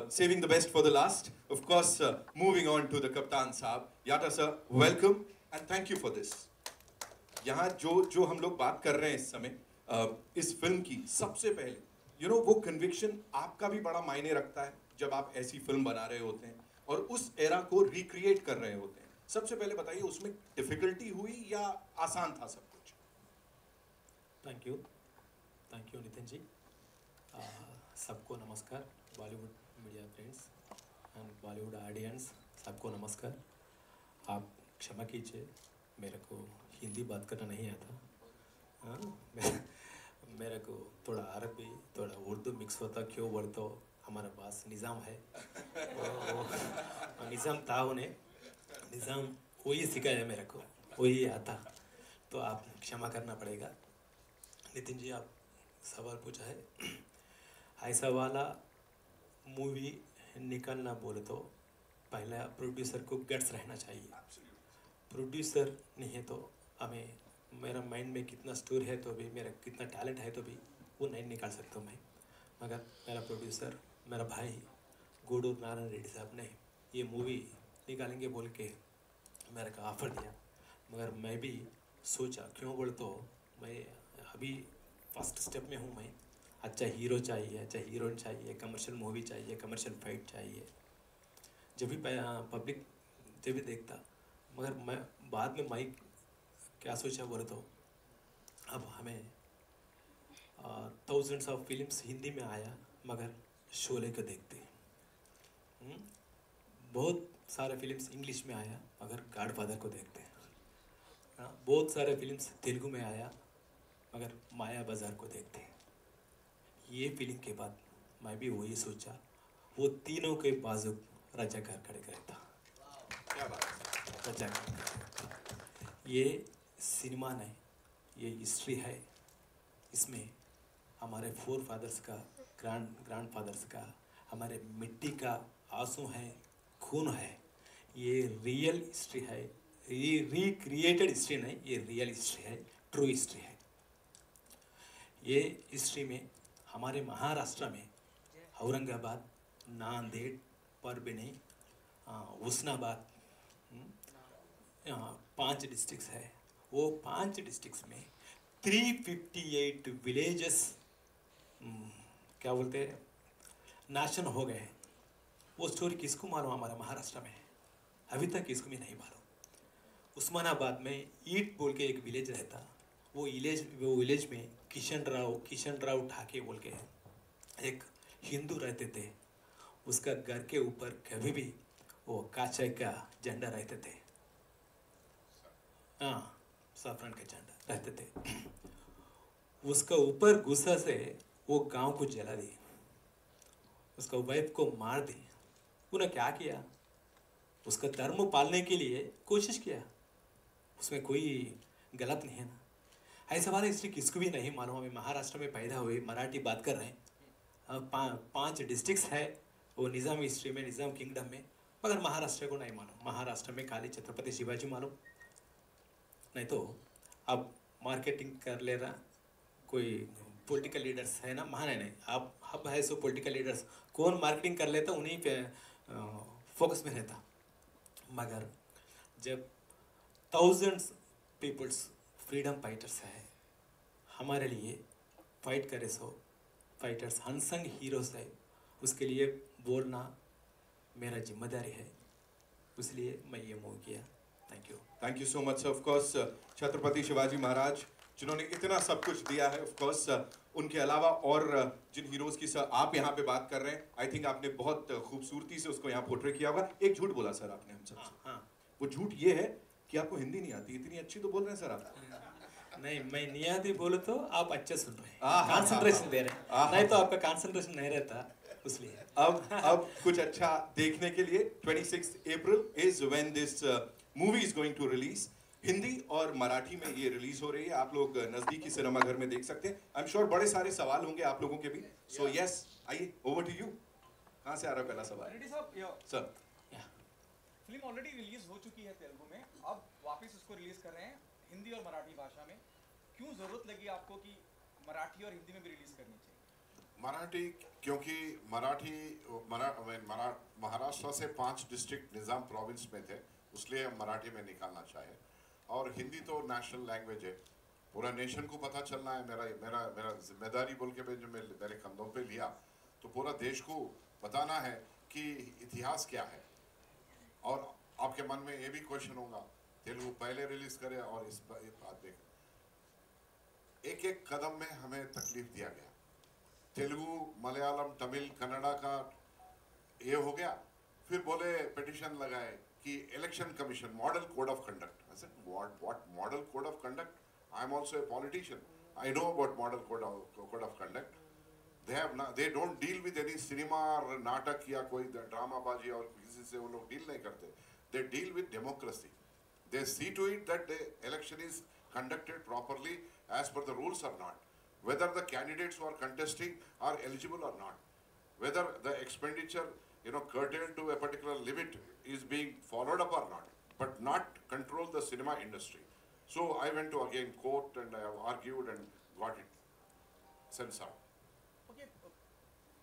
saving the best for the last. Of course, moving on to the Kaptan Saab. Yata sir, welcome and thank you for this. यहाँ जो हम लोग बात कर रहे हैं इस समय इस फिल्म की सबसे पहले वो कन्विक्शन आपका भी बड़ा मायने रखता है जब आप ऐसी फिल्म बना रहे होते हैं और उस एरा को रिक्रिएट कर रहे होते हैं. सबसे पहले बताइए उसमें डिफिकल्टी हुई या आसान था सब कुछ? Thank you Nitin ji. सबको नमस्कार. Bollywood media friends and Bollywood audience सबको नमस्कार. आप क्षमा कीजिए, मेरे को हिंदी बात करना नहीं आता. मेरे को थोड़ा अरबी थोड़ा उर्दू मिक्स होता. क्यों बोल तो हमारा पास निज़ाम है, निज़ाम था उन्हें, निज़ाम वही सिखाया मेरे को, वही आता. तो आप क्षमा करना पड़ेगा. नितिन जी, आप सवाल पूछा है, ऐसा वाला मूवी निकालना बोले तो पहला प्रोड्यूसर को गट्स रहना चाहिए. प्रोड्यूसर नहीं है तो हमें मेरा माइंड में कितना स्टोर है तो भी मेरा कितना टैलेंट है तो भी वो नहीं निकाल सकता मैं. मगर मेरा प्रोड्यूसर मेरा भाई गूडूर नारायण रेड्डी साहब ने ये मूवी निकालेंगे बोल के मेरे को ऑफ़र दिया. मगर मैं भी सोचा, क्यों बोल तो मैं अभी फर्स्ट स्टेप में हूँ. मैं अच्छा हीरो चाहिए, अच्छा हीरोइन चाहिए, कमर्शियल मूवी चाहिए, कमर्शियल फाइट चाहिए. जब भी पब्लिक जब भी देखता, मगर मैं बाद में माइक क्या सोचा बोले तो अब हमें थाउजेंड्स ऑफ फिल्म्स हिंदी में आया मगर शोले को देखते. बहुत सारे फिल्म्स इंग्लिश में आया मगर गॉडफादर को देखते. बहुत सारे फिल्म्स तेलुगु में आया मगर माया बाजार को देखते. ये फिल्म के बाद मैं भी वही सोचा, वो तीनों के बाजू रजाकार खड़े करता. क्या बात, रजाकार. ये सिनेमा नहीं, ये हिस्ट्री है. इसमें हमारे फोर फादर्स का, ग्रैंड फादर्स का, हमारे मिट्टी का आंसू है, खून है. ये रियल हिस्ट्री है. ये रिक्रिएटेड हिस्ट्री नहीं, ये रियल हिस्ट्री है, ट्रू हिस्ट्री है. ये हिस्ट्री में हमारे महाराष्ट्र में औरंगाबाद, नांदेड़, परभणी, उस्नाबाद 5 डिस्ट्रिक्ट्स है. वो 5 डिस्ट्रिक्ट्स में 358 विलेजेस क्या बोलते हैं नाशन हो गए. वो स्टोरी किसको मालूम? हमारा महाराष्ट्र में अभी तक किसको भी नहीं मालूम. उस्मानाबाद में ईट बोल के एक विलेज रहता. वो विलेज में किशन राव ठाके बोल के एक हिंदू रहते थे. उसका घर के ऊपर कभी भी वो काचे का झंडा रहते थे. हाँ, सैफरन का झंडा रहते थे. उसका ऊपर गुस्सा से वो गांव को जला दी, उसका वाइफ को मार दी. उन्हें क्या किया? उसका धर्म पालने के लिए कोशिश किया. उसमें कोई गलत नहीं है ना. ऐसा वाला हिस्ट्री किसको भी नहीं मालूम. हमें महाराष्ट्र में पैदा हुए, मराठी बात कर रहे हैं. 5 डिस्ट्रिक्ट्स है वो निज़ाम हिस्ट्री में, निज़ाम किंगडम में, मगर महाराष्ट्र को नहीं मालूम. महाराष्ट्र में खाली छत्रपति शिवाजी मालूम. नहीं तो अब मार्केटिंग कर ले रहा कोई पॉलिटिकल लीडर्स है ना. महान है नहीं, आप हब है सो पॉलिटिकल लीडर्स कौन मार्केटिंग कर लेता उन्हीं पे फोकस में रहता. मगर जब थाउजेंड्स पीपल्स फ्रीडम फाइटर्स है हमारे लिए फाइट करे सो फाइटर्स अनसंग हीरोज है, उसके लिए बोलना मेरा जिम्मेदारी है. इसलिए मैं ये मूव किया. Thank you so much. Of course Chhatrapati Shivaji Maharaj जिन्होंने इतना सब कुछ दिया है, ऑफ कोर्स उनके अलावा और जिन हीरोज की सर आप यहाँ पे बात कर रहे हैं, आई थिंक आपने बहुत खूबसूरती से उसको यहाँ पोर्ट्रे किया होगा. एक झूठ बोला सर आपने हम सबसे. हाँ. वो झूठ ये है कि आपको हिंदी नहीं आती. इतनी अच्छी तो बोल रहे हैं सर आप. नहीं, मैं नहीं आती बोलो तो आप अच्छा सुन रहे हैं, कंसंट्रेशन दे रहे हैं. नहीं तो आपका कंसंट्रेशन नहीं रहता, इसलिए. अब कुछ अच्छा देखने के लिए 26 April is when this movie is going to release. Hindi और मराठी में ये रिलीज हो रही है. आप लोग नजदीकी सिनेमा घर में देख सकते हैं. आई एम श्योर बड़े सारे सवाल होंगे आप लोगों के भी. सो यस, आइए ओवर टू यू. कहाँ से आ रहा है पहला सवाल? सर, फिल्म ऑलरेडी रिलीज हो चुकी है तेलुगु में, अब वापस उसको रिलीज कर रहे हैं हिंदी और मराठी भाषा में. क्यों जरूरत लगी आपको कि मराठी और हिंदी में भी रिलीज करनी चाहिए? मराठी, क्योंकि महाराष्ट्र से 5 डिस्ट्रिक्ट निज़ाम प्रोविंस में थे, इसलिए हम मराठी में निकालना चाहे। और हिंदी तो नेशनल लैंग्वेज है, पूरा नेशन को पता चलना है। मेरा मेरा मेरा जिम्मेदारी बोल के जो मेरे कंधों पे लिया, तो पूरा देश को बताना है कि इतिहास क्या है। और आपके मन में ये भी क्वेश्चन होगा, तेलुगु पहले रिलीज करे और इस बात देख, एक एक कदम में हमें तकलीफ दिया गया। तेलुगु, मलयालम, तमिल, कन्नड़ा का ये हो गया, फिर बोले पिटिशन लगाए कि election commission model code of conduct. I said, what model code of conduct? I am also a politician. I know about model code of conduct. They don't deal with any cinema or नाटक या कोई drama बाजी और किसी से वो लोग deal नहीं करते. They deal with democracy. They see to it that the election is conducted properly as per the rules or not. Whether the candidates who are contesting are eligible or not. Whether the expenditure, curtailed to a particular limit is being followed up or not. But not control the cinema industry. So I went to again court and I have argued and got it censored. Okay,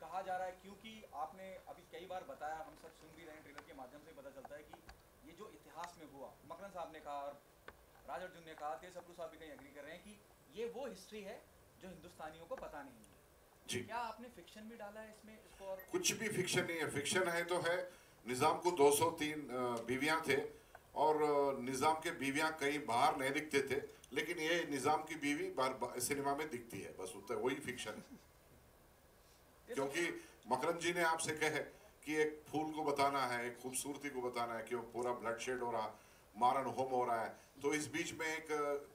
कहा जा रहा है, क्योंकि आपने अभी कई बार बताया, हम सब सुन भी रहे हैं, ट्रेलर के माध्यम से पता चलता है कि ये जो इतिहास में हुआ, मकरन साहब ने कहा और राज अर्जुन ने कहा, तेज सप्रू साहब भी कहीं एग्री कर रहे हैं कि ये वो हिस्ट्री है जो हिंदुस्तानियों को पता नहीं है। जी। क्या आपने फिक्शन भी डाला है इसमें इसको? और कुछ भी फिक्शन नहीं है। फिक्शन है तो है, निजाम को 203 बीवियां थे और निजाम के बीवियां कहीं बाहर नहीं दिखते थे, लेकिन ये निजाम की बीवी सिनेमा में दिखती है, बस उतना वही फिक्शन है। क्योंकि मकरन जी ने आपसे कहे कि एक फूल को बताना है, एक खूबसूरती को बताना है कि वो पूरा ब्लड शेड हो रहा, मारन होम हो रहा है, तो इस बीच में एक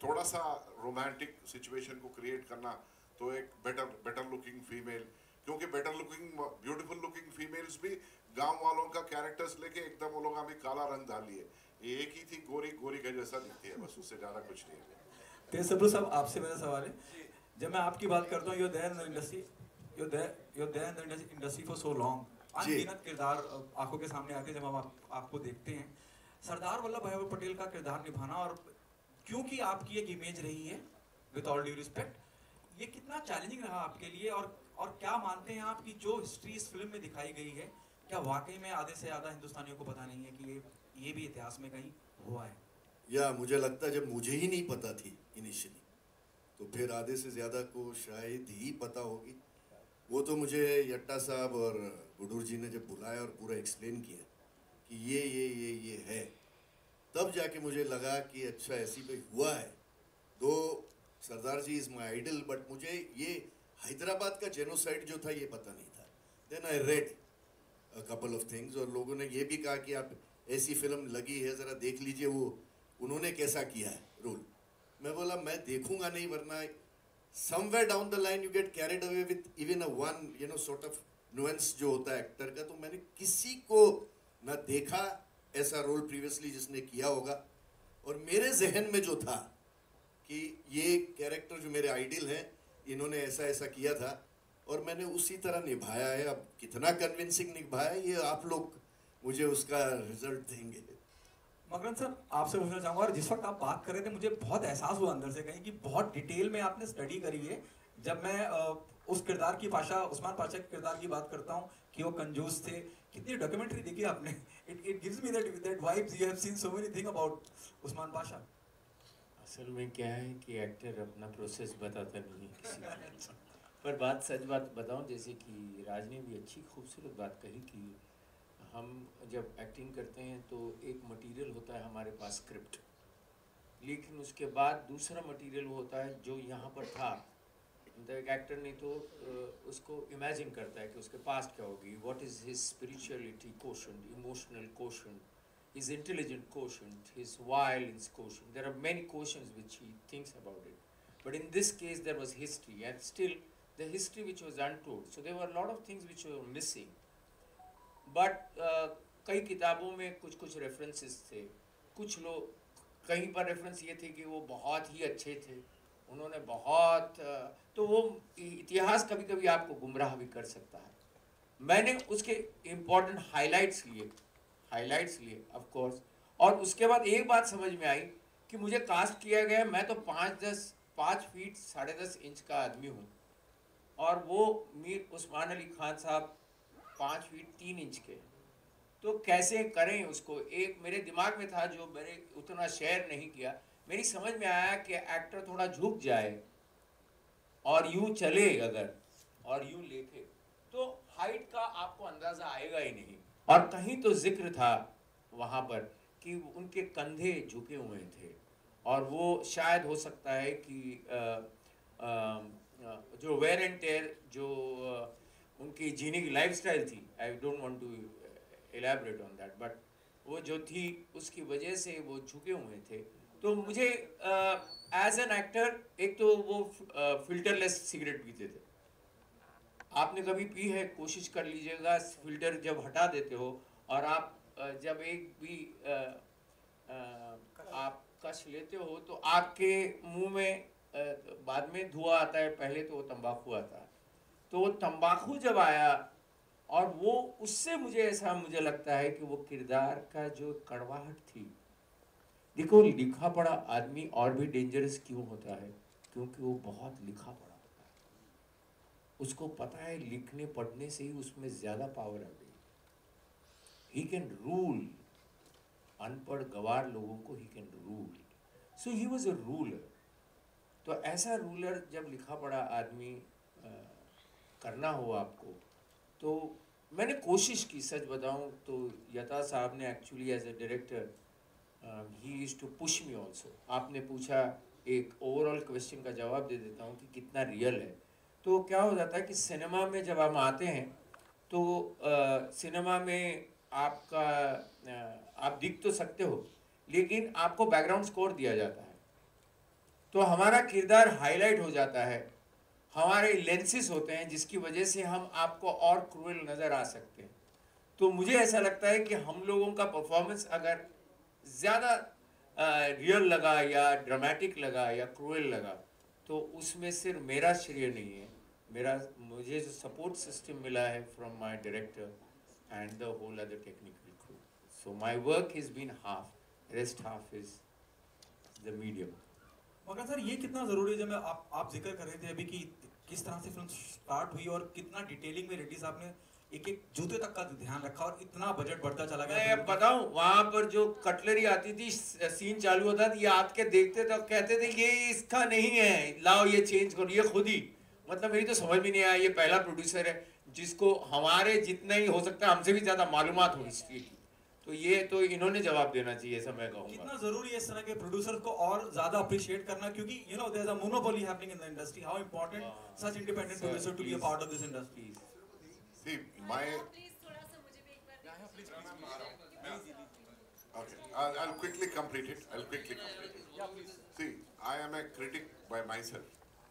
थोड़ा सा रोमांटिक सिचुएशन को क्रिएट करना, तो एक बेटर लुकिंग फीमेल, क्योंकि better looking beautiful looking females भी गांव वालों का कैरेक्टर्स लेके एकदम वो लोग अभी काला रंग डाल लिए, एक ही थी गोरी के जैसा दिखती है, बस उससे ज्यादा कुछ नहीं है। तेज सप्रू साहब, आपसे मेरा सवाल है, जब मैं आपकी बात करता हूँ, you're there in the industry for so long, अनगिनत किरदार आंखों के सामने आके जब हम आपको देखते हैं, सरदार वल्लभ भाई पटेल का किरदार निभाना, और क्योंकि आपकी एक इमेज रही है, विद ऑल ड्यू रिस्पेक्ट, ये कितना चैलेंजिंग रहा आपके लिए, और क्या मानते हैं आप कि जो हिस्ट्री इस फिल्म में दिखाई गई है, क्या वाकई में आधे से ज़्यादा हिंदुस्तानियों को पता नहीं है कि ये भी इतिहास में कहीं हुआ है? या मुझे लगता है जब मुझे ही नहीं पता थी इनिशियली, तो फिर आधे से ज़्यादा को शायद ही पता होगी। वो तो मुझे यट्टा साहब और गुडूर जी ने जब बुलाया और पूरा एक्सप्लेन किया कि ये है, तब जाके मुझे लगा कि अच्छा ऐसी कोई हुआ है। दो सरदार जी इज़ माई आइडल, बट मुझे ये हैदराबाद का जेनोसाइड जो था ये पता नहीं था। Then I read a couple of things, और लोगों ने ये भी कहा कि आप ऐसी फिल्म लगी है, ज़रा देख लीजिए वो उन्होंने कैसा किया है रोल। मैं बोला मैं देखूंगा नहीं, वरना somewhere down the line you get carried away with even a one sort of nuance जो होता है एक्टर का। तो मैंने किसी को ना देखा ऐसा रोल प्रीवियसली जिसने किया होगा, और मेरे जहन में जो था कि ये कैरेक्टर जो मेरे आइडियल हैं, इन्होंने ऐसा किया था और मैंने उसी तरह निभाया है। अब कितना कन्विंसिंग निभाया ये आप लोग मुझे उसका रिजल्ट देंगे। मकरन सर, आपसे पूछना चाहूँगा, और जिस वक्त आप बात कर रहे थे मुझे बहुत एहसास हुआ अंदर से कहीं कि बहुत डिटेल में आपने स्टडी करी है। जब मैं उस किरदार की उस्मान पाशा के किरदार की बात करता हूँ कि वो कंजूस थे, कितनी डॉक्यूमेंट्री देखी आपने, it gives me that vibes, you have seen so many thing about Usman Pasha. असल में क्या है कि एक्टर अपना प्रोसेस बताता नहीं है किसी को, पर सच बात बताऊं, जैसे कि राज ने भी अच्छी खूबसूरत बात कही कि हम जब एक्टिंग करते हैं तो एक मटेरियल होता है हमारे पास स्क्रिप्ट, लेकिन उसके बाद दूसरा मटेरियल वो होता है जो यहाँ पर था। एक एक्टर ने तो उसको इमेजिन करता है कि उसके पास्ट क्या होगी, what is his spirituality quotient, emotional quotient, his intelligent quotient, his violence quotient. There are many quotients which he thinks about it. But in this case there was history, and still the history which was untold. So there were a lot of things which were missing. But कई किताबों में कुछ references थे, कुछ लोग कहीं पर reference ये थे कि वो बहुत ही अच्छे थे, उन्होंने बहुत, तो वो इतिहास कभी कभी आपको गुमराह भी कर सकता है। मैंने उसके इम्पोर्टेंट हाइलाइट्स लिए ऑफ कोर्स, और उसके बाद एक बात समझ में आई कि मुझे कास्ट किया गया, मैं तो 5 फीट 10.5 इंच का आदमी हूँ, और वो मीर उस्मान अली खान साहब 5 फीट 3 इंच के, तो कैसे करें उसको। एक मेरे दिमाग में था जो मैंने उतना शेयर नहीं किया, मेरी समझ में आया कि एक्टर थोड़ा झुक जाए और यूं चले अगर, और यूं लेके, तो हाइट का आपको अंदाजा आएगा ही नहीं। और कहीं तो जिक्र था वहाँ पर कि उनके कंधे झुके हुए थे, और वो शायद हो सकता है कि जो वेयर एंड टेयर जो उनकी जीने की लाइफस्टाइल थी, I don't want to elaborate on that, but वो जो थी उसकी वजह से वो झुके हुए थे। तो मुझे एज एन एक्टर, एक तो वो फिल्टरलेस सिगरेट पीते थे, आपने कभी पी है, कोशिश कर लीजिएगा, फिल्टर जब हटा देते हो और आप जब एक भी आप कश लेते हो तो आपके मुंह में बाद में धुआं आता है, पहले तो वो तंबाकू आता है। तो वो तंबाकू जब आया, और वो उससे मुझे लगता है कि वो किरदार का जो कड़वाहट थी, देखो लिखा पढ़ा आदमी और भी डेंजरस क्यों होता है, क्योंकि वो बहुत लिखा पढ़ा होता है, उसको पता है लिखने पढ़ने से ही उसमें ज्यादा पावर आ गई, ही कैन रूल अनपढ़ गवार लोगों को, he can rule, so he was a ruler. तो ऐसा रूलर जब लिखा पढ़ा आदमी करना हो आपको, तो मैंने कोशिश की, सच बताऊं तो यता साहब ने एक्चुअली एज अ डायरेक्टर ही used to push me also. आपने पूछा, एक ओवरऑल क्वेश्चन का जवाब दे देता हूँ कि कितना रियल है। तो क्या हो जाता है कि सिनेमा में जब हम आते हैं तो सिनेमा में आपका आप दिख तो सकते हो, लेकिन आपको बैकग्राउंड स्कोर दिया जाता है, तो हमारा किरदार हाईलाइट हो जाता है, हमारे लेंसेस होते हैं जिसकी वजह से हम आपको और क्रूएल नज़र आ सकते हैं। तो मुझे ऐसा लगता है कि हम लोगों का परफॉर्मेंस अगर ज़्यादा रियल लगा या ड्रामेटिक लगा या क्रूएल लगा, तो उसमें सिर्फ मेरा श्रेय नहीं है, मुझे जो सपोर्ट सिस्टम मिला है from my director and the whole other technical crew. So my work has been half, rest half is the medium. मगर सर ये कितना ज़रूरी है, जब मैं आप जिक्र कर रहे थे अभी कि किस तरह से फिल्म स्टार्ट हुई और कितना डिटेलिंग में रेड्डी साहब ने एक एक जूते तक का ध्यान रखा और इतना बजट बढ़ता चला गया। मैं अब बताऊं, वहां पर जो कटलरी आती थी, सीन चालू होता था, ये आके देखते तो कहते थे ये इसका नहीं है, लाओ ये चेंज करो, ये खुद ही, मतलब मेरी तो समझ में नहीं आया, ये पहला प्रोड्यूसर है जिसको हमारे जितना ही हो सकता है हमसे भी ज्यादा मालूमात हो हिस्ट्री की, तो ये तो इन्होंने जवाब देना चाहिए, ऐसा मैं कहूँगा। कितना जरूरी है इस तरह के प्रोड्यूसर को और ज्यादा अप्रिशिएट करना, क्योंकि you know there is a monopoly happening in the industry, how important such independent producer to be a part of this industry. See, my okay, I'll quickly complete it. See, I am a critic by myself.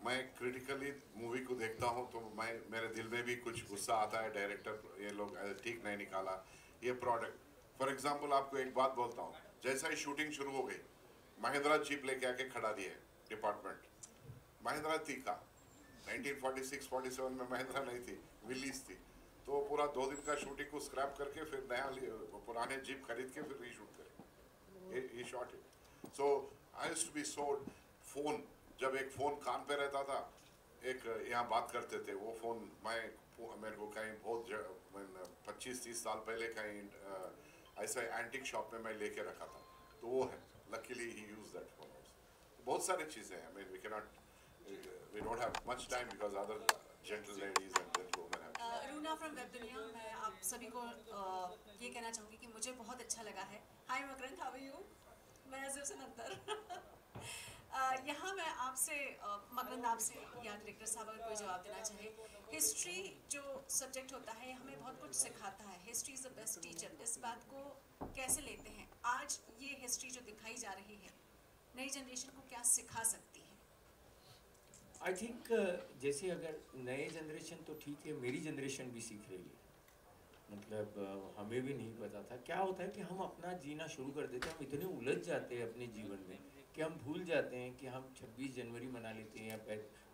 मैं critically movie को देखता हूँ तो मेरे दिल में भी कुछ गुस्सा आता है, डायरेक्टर ये लोग ठीक नहीं निकाला ये प्रोडक्ट। फॉर एग्जांपल आपको एक बात बोलता हूँ, जैसा ही शूटिंग शुरू हो गई, महिंद्रा जीप लेके आके खड़ा दिए डिपार्टमेंट, महिंद्रा थी का 1946-47 में महिंद्रा नहीं थी, विलीज थी, तो पूरा 2 दिन का शूटिंग को स्क्रैप करके फिर नया पुराने जीप खरीद के फिर रीशूट करे, he shot it. So I used to be so phone, जब एक फ़ोन कान पे रहता था, एक यहाँ बात करते थे, वो फ़ोन मेरे को कहीं बहुत 25-30 साल पहले कहीं ऐसा एंटिक शॉप में मैं लेके रखा था, तो वो है, luckily he use that phone. बहुत सारी चीज़ें हैं, I mean we don't have much time because other gentle ladies and gentlemen have। Runa from web दुनिया, मैं आप सभी को ये कहना चाहूँगी कि मुझे बहुत अच्छा लगा है। हाय मकरंद, हाउ आर यू? मैं अजीब से नंतर यहाँ मैं आपसे मकरंद, आपसे या डायरेक्टर साहब अगर कोई जवाब देना चाहे, हिस्ट्री जो सब्जेक्ट होता है हमें बहुत कुछ सिखाता है, history is the best teacher, इस बात को कैसे लेते हैं? आज ये हिस्ट्री जो दिखाई जा रही है नई जनरेशन को क्या सिखा सकती है? आई थिंक जैसे अगर नए जनरेशन तो ठीक है, मेरी जनरेशन भी सीख रही है, मतलब हमें भी नहीं पता था क्या होता है कि हम अपना जीना शुरू कर देते हैं, हम इतने उलझ जाते हैं अपने जीवन में कि हम भूल जाते हैं कि हम 26 जनवरी मना लेते हैं या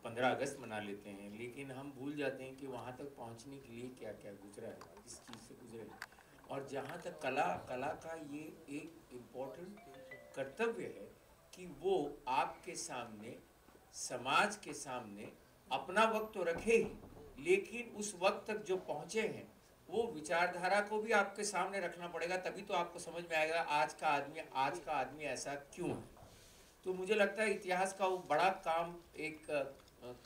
15 अगस्त मना लेते हैं, लेकिन हम भूल जाते हैं कि वहाँ तक पहुँचने के लिए क्या क्या गुजरा है, किस चीज़ से गुजरे हैं। और जहाँ तक कला का ये एक इम्पोर्टेंट कर्तव्य है कि वो आपके सामने, समाज के सामने अपना वक्त तो रखे ही, लेकिन उस वक्त तक जो पहुंचे हैं वो विचारधारा को भी आपके सामने रखना पड़ेगा, तभी तो आपको समझ में आएगा आज का आदमी ऐसा क्यों है। तो मुझे लगता है इतिहास का वो बड़ा काम एक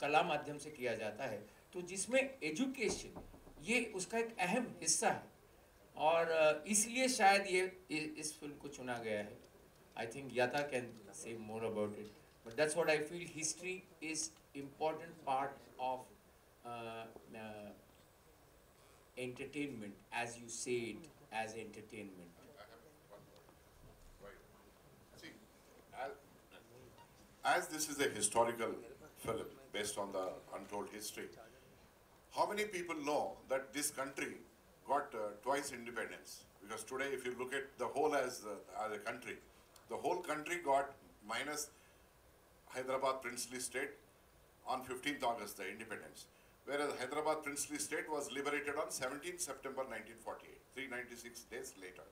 कला माध्यम से किया जाता है, तो जिसमें एजुकेशन ये उसका एक अहम हिस्सा है, और इसलिए शायद ये इस फिल्म को चुना गया है। आई थिंक याता can say more about it, but that's what I feel, history is important part of entertainment, as you say it, as entertainment. See, as this is a historical film based on the untold history, how many people know that this country got twice independence? Because today, if you look at the whole as a country, the whole country got minus Hyderabad Princely State on 15th August, the independence. Whereas Hyderabad Princely State was liberated on 17th September 1948, 396 days later.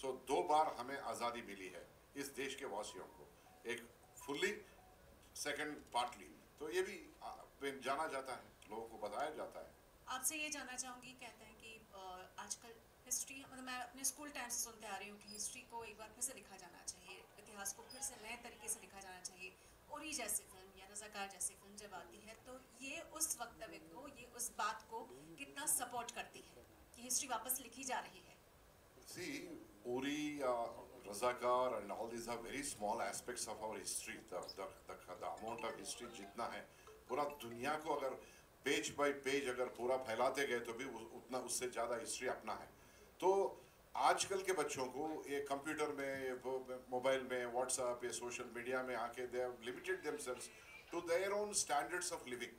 So, दो बार हमें आज़ादी मिली है इस देश के वासियों को, एक फुल्ली, सेकंड पार्टली। तो ये भी जाना जाता है, लोगों को बताया जाता है। आपसे ये जानना चाहूँगी, कहते हैं कि आजकल हिस्ट्री, मतलब मैं अपने स्कूल टाइम से सुनते आ रही हूँ कि हिस्ट्री को एक बार फिर से लिखा जाना चाहिए, इतिहास को फिर से नए तरीके से लिखा जाना चाहिए। उरी जैसी फिल्म या रज़ाकार जैसी फिल्म जब आती है तो ये उस वक्तव्य को, ये उस बात को कितना सपोर्ट करती है कि हिस्ट्री वापस लिखी जा रही है? See, Uri, Razakar and all these are very small aspects of our history. The amount of history जितना है, पूरा दुनिया को अगर पेज बाय पेज अगर पूरा फैलाते गए तो भी उतना उससे ज़्यादा हिस्ट्री अपना है। तो आजकल के बच्चों को ये कंप्यूटर में, मोबाइल में, व्हाट्सएप या सोशल मीडिया में आके they have limited themselves to their own standards of living,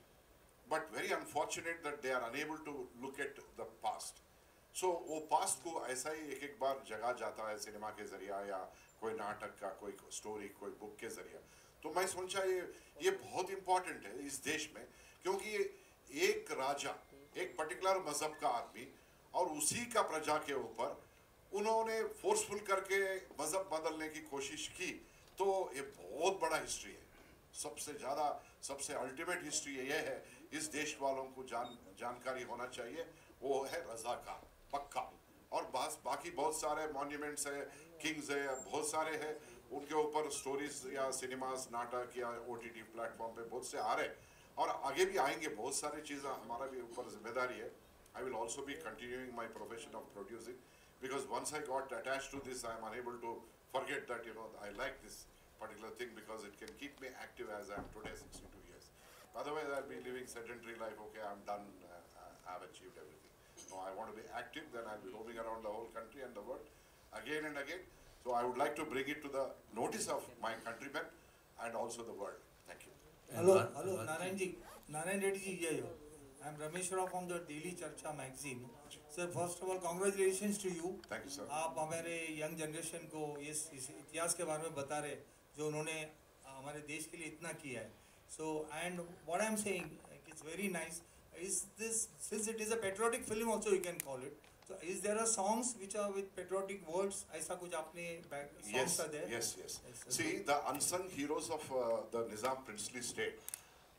but very unfortunate that they are unable to look at the past. So वो पास्ट को ऐसा ही एक एक बार जगा जाता है सिनेमा के जरिया या कोई नाटक का, कोई स्टोरी, कोई बुक के जरिया। तो मैं सोचा ये बहुत इम्पॉर्टेंट है इस देश में, क्योंकि एक राजा, एक पर्टिकुलर मजहब का आदमी और उसी का प्रजा के ऊपर उन्होंने फोर्सफुल करके मजहब बदलने की कोशिश की, तो ये बहुत बड़ा हिस्ट्री है। सबसे ज़्यादा, सबसे अल्टीमेट हिस्ट्री ये है, इस देश वालों को जानकारी होना चाहिए, वो है रज़ाकार पक्का। और बाकी बहुत सारे मॉन्यूमेंट्स है, किंग्स है, बहुत सारे हैं, उनके ऊपर स्टोरीज या सिनेमास, नाटक या OTT प्लेटफॉर्म पे बहुत से आ रहे, और आगे भी आएंगे बहुत सारी चीज़ें, हमारा भी ऊपर जिम्मेदारी है। I will also be continuing my profession of producing, because once I got attached to this, I am unable to forget that, you know, I like this particular thing because it can keep me active as I am today, 62 years. Otherwise, I'll be living sedentary life. Okay, I'm done. I've achieved everything. No, I want to be active. Then I'll be roaming around the whole country and the world again and again. So I would like to bring it to the notice of my countrymen and also the world. Thank you. Hello, Narayan ji, Narayan Reddy ji here. I'm Ramesh Rao from the Daily Charcha magazine. Sir, first of all, congratulations to you. Thank you, sir. आप हमारे young generation को इस इतिहास के बारे में बता रहे, जो उन्होंने हमारे देश के लिए इतना किया है. So, and what I'm saying, it's very nice. Is this, since it is a patriotic film also you can call it. So, is there a songs which are with patriotic words? ऐसा कुछ आपने songs are there? Yes. See, the unsung heroes of the Nizam princely state,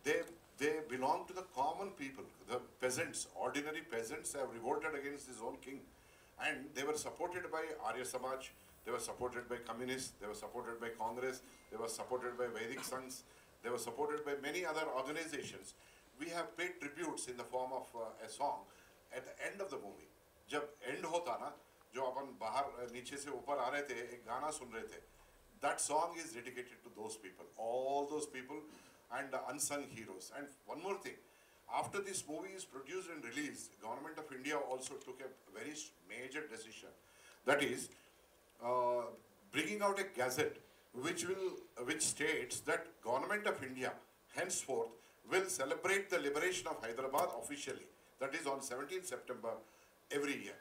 they belong to the common people, the peasants, ordinary peasants have revolted against his own king, and they were supported by Arya Samaj, they were supported by communists, they were supported by Congress, they were supported by Vedic Sanghs, they were supported by many other organizations. We have paid tributes in the form of a song at the end of the movie. जब end होता ना, जो अपन बाहर नीचे से ऊपर आ रहे थे, एक गाना सुन रहे थे, that song is dedicated to those people, all those people and the unsung heroes. And one more thing, after this movie is produced and released, Government of India also took a very major decision, that is bringing out a gazette which states that Government of India henceforth will celebrate the liberation of Hyderabad officially, that is on 17th September every year.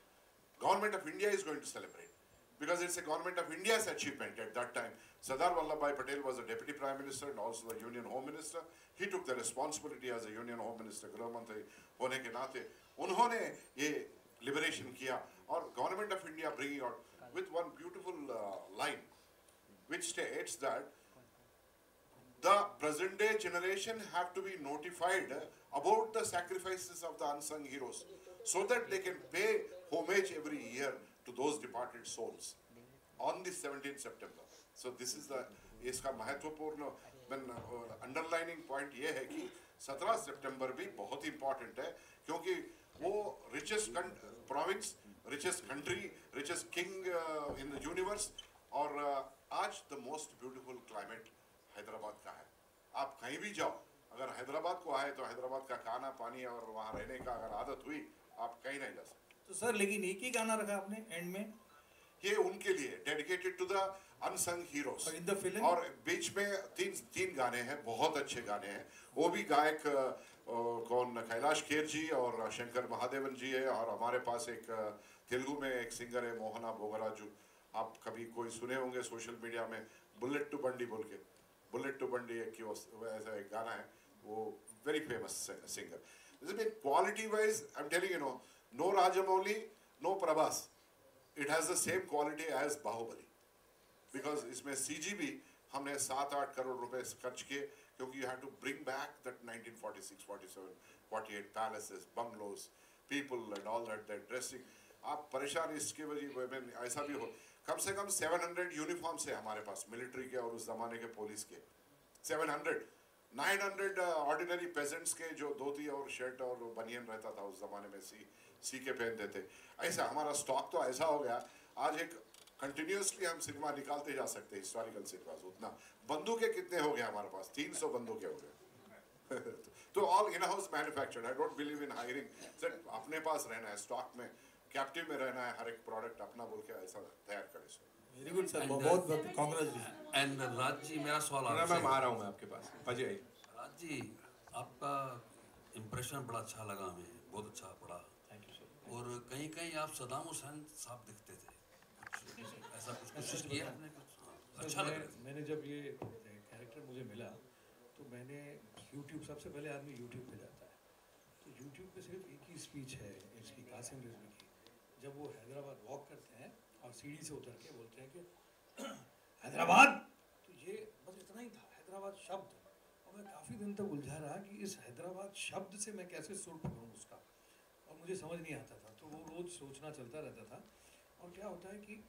Government of India is going to celebrate, because it's a Government of India's achievement at that time. Sardar Vallabhbhai Patel was the Deputy Prime Minister and also the Union Home Minister. He took the responsibility as a Union Home Minister, Gृह मंत्री होने के नाते उन्होंने ये liberation किया, और Government of India bringing out with one beautiful line which states that the present day generation have to be notified about the sacrifices of the unsung heroes, so that they can pay homage every year to those departed souls on the 17th September. So this is the इसका महत्वपूर्ण underlining point ये है कि 17 सितंबर भी बहुत important है, क्योंकि वो richest province, richest country, richest king in the universe, और आज the most beautiful climate Hyderabad का है। आप कहीं भी जाओ, अगर हैदराबाद को आए तो हैदराबाद का खाना पानी और वहाँ रहने का अगर आदत हुई, आप कहीं नहीं जा सकते। तो सर लेकिन एक ही गाना रखा आपने एंड में, ये उनके लिए dedicated to the unsung heroes. In the film और बीच में तीन गाने हैं, बहुत अच्छे गाने हैं। वो भी गायक कौन, कैलाश खेर जी और शंकर महादेवन जी है, और हमारे पास एक तेलुगु में एक सिंगर है मोहना बोगराजू, आप कभी कोई सुने होंगे सोशल मीडिया में, बुलेट टू बंडी बोल के, बुलेट टू बंडी एक ऐसा एक गाना है, वो very famous singer. Quality wise I am telling you, no Rajamouli, no Prabhas, it has the same quality as Baahubali, because इसमें सीजी भी हमने 7-8 करोड़ रुपए खर्च किए, क्योंकि you have to bring back that 1946, 47, 48 palaces, bungalows, people and all that dressing. आप परेशान इसके वजह में ऐसा भी हो, कम से कम 700 यूनिफॉर्म्स है हमारे पास मिलिट्री के और उस जमाने के पुलिस के, 700, 900 ऑर्डिनरी पेजेंट्स के जो धोती और शर्ट और बनियन रहता था उस जमाने में, सी के पहनते थे। ऐसा हमारा स्टॉक तो ऐसा हो गया, आज एक कंटिन्यूसली हम सिनेमा निकालते जा सकते हैं, हिस्टोरिकल सिनेमास। उतना बंदूकें कितने हो गए हमारे पास, 300 बंदूकें हो गए। तो all in house manufactured, I don't believe in hiring, sir अपने पास रहना है, स्टॉक में कैप्टिव में रहना है, हर एक प्रोडक्ट अपना बोल के ऐसा तैयार करें सर। वेरी गुड सर, बहुत बहुत कांग्रेचुलेशन। एंड राज जी, मेरा सवाल आपसे, मैं आ रहा हूँ मैं आपके पास, अजय। राज जी, आपका इम्प्रेशन बड़ा अच्छा लगा हमें, बहुत अच्छा पड़ा, थैंक यू सर। और कहीं कहीं आप सद्दाम हुसैन साहब दिखते थे, ऐसा कुछ कोशिश किया आपने? कुछ अच्छा लगा। मैंने जब ये कैरेक्टर मुझे मिला तो मैंने यूट्यूब, सबसे पहले आदमी यूट्यूब पे जाता है, तो यूट्यूब पे सिर्फ एक ही स्पीच है इसकी, कासिम रिजवी की, जब वो हैदराबाद वॉक करते हैं और सीढ़ी से उतर के बोलते हैं कि हैदराबाद, तो ये बस इतना ही था, हैदराबाद शब्द। और मैं काफ़ी दिन तक उलझा रहा कि इस हैदराबाद शब्द से मैं कैसे सुर पकड़ूँ उसका, और मुझे समझ नहीं आता था, तो वो रोज़ सोचना चलता रहता था। और क्या होता है कि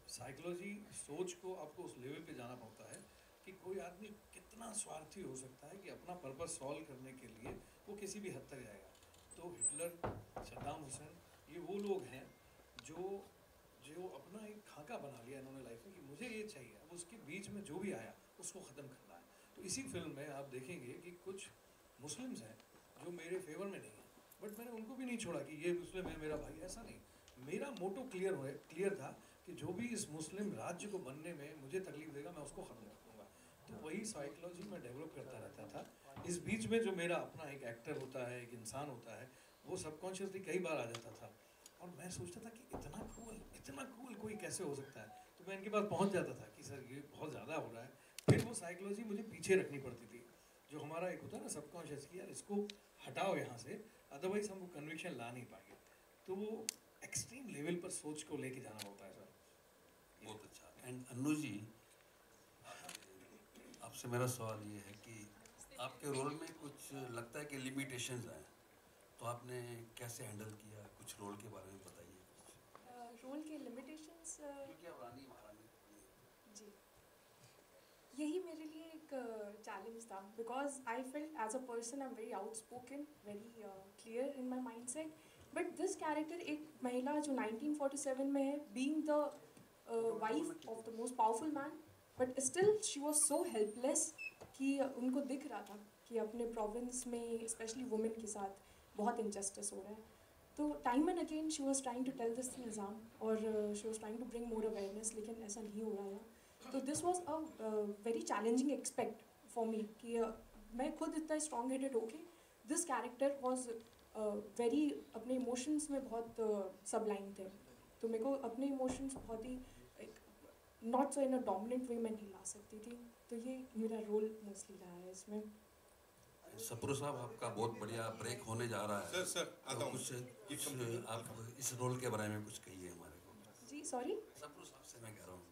साइकोलॉजी सोच को आपको उस लेवल पे जाना पड़ता है कि कोई आदमी कितना स्वार्थी हो सकता है कि अपना पर्पस सॉल्व करने के लिए वो किसी भी हद तक जाएगा। तो हिटलर, सद्दाम हुसैन, ये वो लोग हैं जो अपना एक खाका बना लिया इन्होंने लाइफ में कि मुझे ये चाहिए, अब उसके बीच में जो भी आया उसको ख़त्म करना है। तो इसी फिल्म में आप देखेंगे कि कुछ मुस्लिम्स हैं जो मेरे फेवर में नहीं हैं, बट मैंने उनको भी नहीं छोड़ा कि ये मुस्लिम है मेरा भाई, ऐसा नहीं। मेरा मोटो क्लियर था कि जो भी इस मुस्लिम राज्य को बनने में मुझे तकलीफ देगा मैं उसको ख़त्म कर दूँगा। तो वही साइकोलॉजी मैं डेवलप करता रहता था। इस बीच में जो मेरा अपना एक एक्टर होता है, एक इंसान होता है, वो सबकॉन्शियसली कई बार आ जाता था, और मैं सोचता था कि इतना क्रूअल कोई कैसे हो सकता है। तो मैं इनके पास पहुंच जाता था कि सर ये बहुत ज़्यादा हो रहा है। फिर वो साइकोलॉजी मुझे पीछे रखनी पड़ती थी, जो हमारा एक होता है ना सबकॉन्शियस की, यार इसको हटाओ यहाँ से, अदरवाइज हम वो कन्विक्शन ला नहीं पाएंगे। तो वो एक्सट्रीम लेवल पर सोच को लेके जाना होता है सर। बहुत अच्छा। एंड अन्नू जी, आपसे मेरा सवाल ये है कि आपके रोल में कुछ लगता है कि लिमिटेशंस हैं, तो आपने कैसे हैंडल किया? कुछ रोल के बारे में बताइए। रोल के लिमिटेशंस, क्योंकि आप रानी महारानी जी, यही मेरे लिए एक चैलेंज था, because I felt as a person I am very outspoken, very clear in my mind set, but this character एक महिला जो 1947 में है, being the wife of the most powerful man, but still she was so helpless कि उनको दिख रहा था कि अपने प्रोविंस में स्पेशली वुमेन के साथ बहुत इनजस्टिस हो रहा है। तो time and again she was trying to tell this Nizam, और she was trying to bring more awareness, लेकिन ऐसा नहीं हो रहा था। तो this was a very challenging expect for me कि मैं खुद इतना स्ट्रॉन्ग हेडेड होके, दिस कैरेक्टर वॉज वेरी अपने इमोशंस में बहुत सबलाइन थे, तो मेरे को अपने इमोशंस बहुत ही not so in a dominant वे में नहीं ला सकती थी। तो ये मेरा रोल मोस्टली रहा है इसमें। सप्रू साहब, आपका बहुत बढ़िया ब्रेक होने जा रहा है। सर आता हूँ। कुछ आप इस रोल के बारे में कुछ कहिए हमारे को। जी सॉरी, सप्रू साहब से मैं कह रहा हूँ,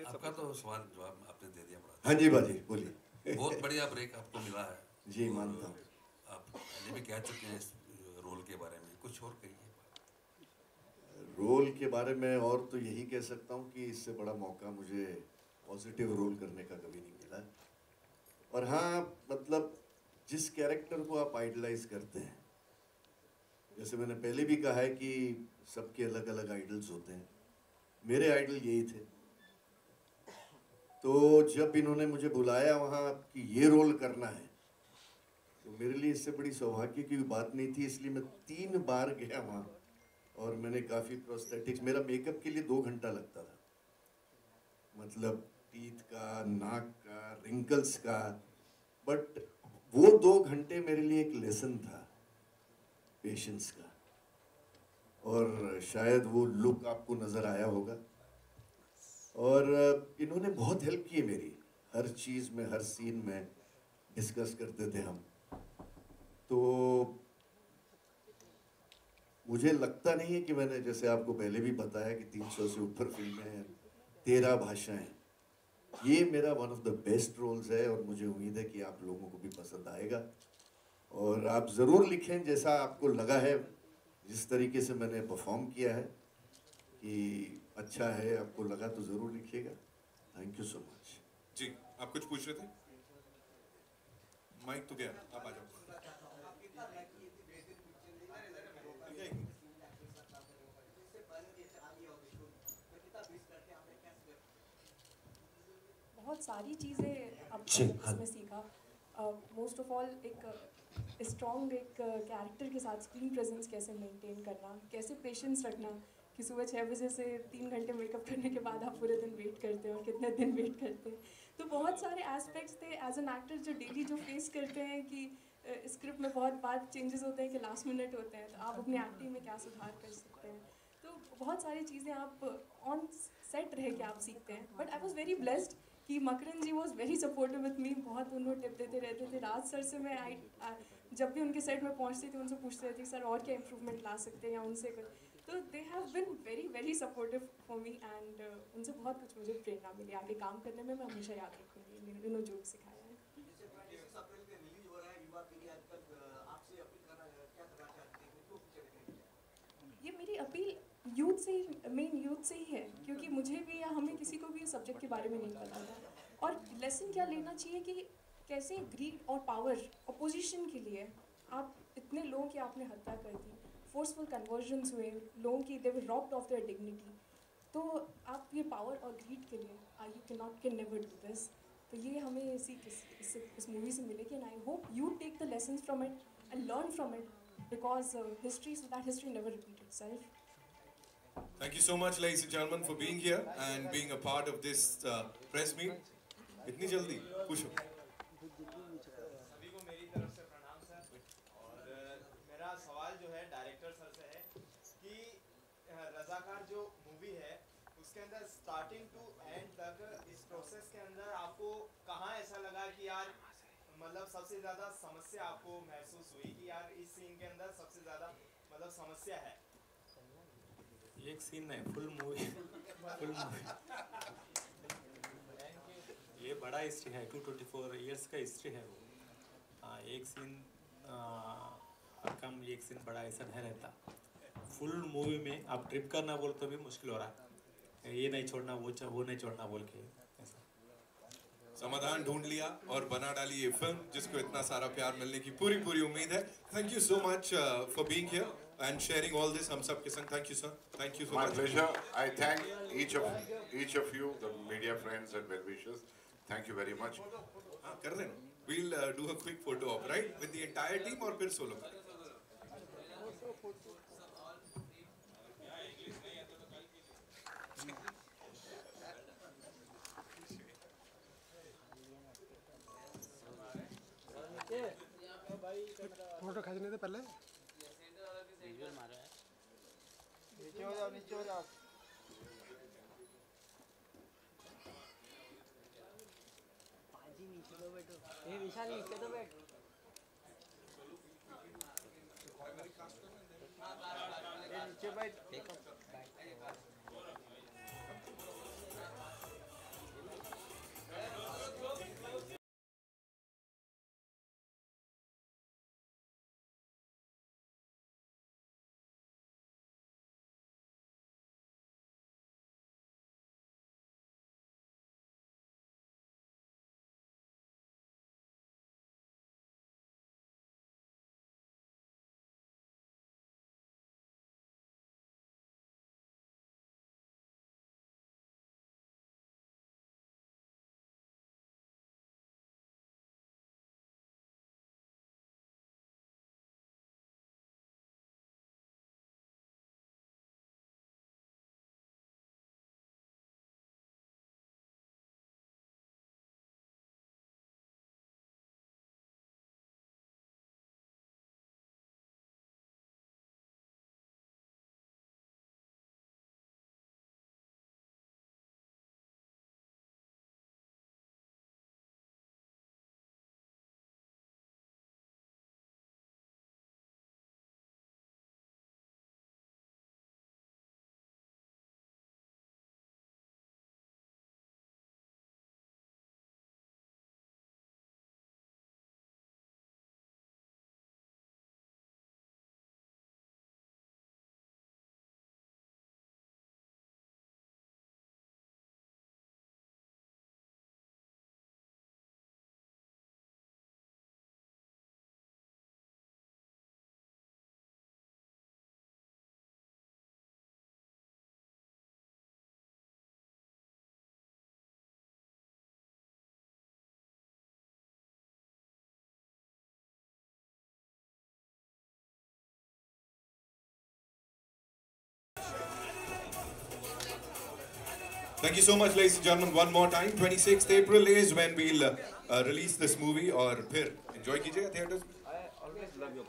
आपका तो सवाल जवाब आपने दे दिया बड़ा। हाँ जी बाजी बोलिए। बहुत बढ़िया ब्रेक आपको मिला है। जी मानता हूँ। आप पहले भी कह चुके हैं इस रोल के बारे में, कुछ और कहिए। रोल के बारे में और तो यही कह सकता हूँ कि इससे बड़ा मौका मुझे पॉजिटिव रोल करने का कभी नहीं मिला। और हाँ, मतलब जिस कैरेक्टर को आप आइडलाइज करते हैं, जैसे मैंने पहले भी कहा है कि सबके अलग अलग आइडल्स होते हैं, मेरे आइडल यही थे। तो जब इन्होंने मुझे बुलाया वहाँ कि ये रोल करना है, तो मेरे लिए इससे बड़ी सौभाग्य की बात नहीं थी, इसलिए मैं 3 बार गया वहाँ और मैंने काफ़ी प्रोस्थेटिक्स, मेरा मेकअप के लिए 2 घंटा लगता था, मतलब टीथ का, नाक का, रिंकल्स का। बट वो 2 घंटे मेरे लिए एक लेसन था पेशेंस का, और शायद वो लुक आपको नज़र आया होगा। और इन्होंने बहुत हेल्प की है मेरी, हर चीज़ में, हर सीन में डिस्कस करते थे हम। तो मुझे लगता नहीं है कि मैंने, जैसे आपको पहले भी बताया कि 300 से ऊपर फिल्में हैं, 13 भाषाएं, ये मेरा one of the best roles है और मुझे उम्मीद है कि आप लोगों को भी पसंद आएगा। और आप ज़रूर लिखें जैसा आपको लगा है, जिस तरीके से मैंने परफॉर्म किया है, कि अच्छा है, आपको लगा तो ज़रूर लिखिएगा। Thank you so much. जी, आप कुछ पूछ रहे थे? माइक तो गया, आप आ जाओ। बहुत सारी चीज़ें अब इसमें सीखा। मोस्ट ऑफ ऑल एक स्ट्रॉन्ग एक कैरेक्टर के साथ स्क्रीन प्रेजेंस कैसे मेंटेन करना, कैसे पेशेंस रखना कि सुबह 6 बजे से 3 घंटे मेकअप करने के बाद आप पूरे दिन वेट करते हैं और कितने दिन वेट करते हैं। तो बहुत सारे एस्पेक्ट्स थे एज एन एक्टर जो डेली जो फेस करते हैं कि स्क्रिप्ट में बहुत बार चेंजेस होते हैं कि लास्ट मिनट होते हैं, तो आप अपनी एक्टिंग में क्या सुधार कर सकते हैं। तो बहुत सारी चीज़ें आप ऑन सेट रह के आप सीखते हैं। But I was very blessed कि Makran ji was very supportive with me, बहुत उन्होंने टिप देते रहते थे। राज सर से मैं जब भी उनके सेट में पहुंचती थी उनसे पूछते रहती सर और क्या इम्प्रूवमेंट ला सकते हैं या उनसे कुछ। तो they have been very very supportive for me and उनसे बहुत कुछ मुझे प्रेरणा मिली आगे काम करने में। मैं हमेशा याद रखूँगी इन्होंने जो सिखाया है। ये मेरी अपील यूथ से ही, मेन यूथ से ही है, क्योंकि मुझे भी या हमें किसी को भी सब्जेक्ट के बारे में नहीं पता था। और लेसन क्या लेना चाहिए कि कैसे ग्रीड और पावर अपोजिशन के लिए आप इतने लोगों की आपने हत्या कर दी, फोर्सफुल कन्वर्जन्स हुए, लोगों की they were robbed of their dignity. तो आप ये पावर और ग्रीड के लिए you can never do this. तो ये हमें इस मूवी से मिलेगी and I hope you take the lesson from it and learn from it, because history so that history never repeat itself. Thank you so much, ladies and gentlemen, for being here and being a part of this press meet. इतनी जल्दी पूछो। सभी को मेरी तरफ से प्रणाम sir. और मेरा सवाल जो है डायरेक्टर सर से है कि रज़ाकार जो मूवी है उसके अंदर स्टार्टिंग टू एंड तक इस प्रोसेस के अंदर आपको कहाँ ऐसा लगा कि यार मतलब सबसे ज़्यादा समस्या आपको महसूस हुई कि यार इस सीन के अंदर सबसे ज़्यादा मतलब समस्या है? एक सीन नहीं, फुल मूवी ये बड़ा हिस्ट्री है, 224 इयर्स का हिस्ट्री है वो। हाँ, एक सीन कम, एक सीन बड़ा ऐसा नहीं रहता। फुल मूवी में आप ट्रिप करना बोल तो भी मुश्किल हो रहा है, ये नहीं छोड़ना वो नहीं छोड़ना बोल के ऐसा। समाधान ढूंढ लिया और बना डाली ये फिल्म जिसको इतना सारा प्यार मिलने की पूरी उम्मीद है। Thank you so much for being here and sharing all this. हम सब के संग thank you sir, thank you so much. My pleasure. I thank each of you, the media friends and well wishers. Thank you very much. हाँ कर रहे हैं, we'll do a quick photo op, right, with the entire team और फिर solo. Photo खींचने से पहले नीचे हो जाओ, नीचे हो जाओ। पाजी नीचे तो बैठो, ये विशाल नीचे तो बैठ। नीचे बैठ। Thank you so much, ladies and gentlemen. One more time, 26th April is when we'll release this movie. और फिर enjoy कीजिएगा theaters. I always love your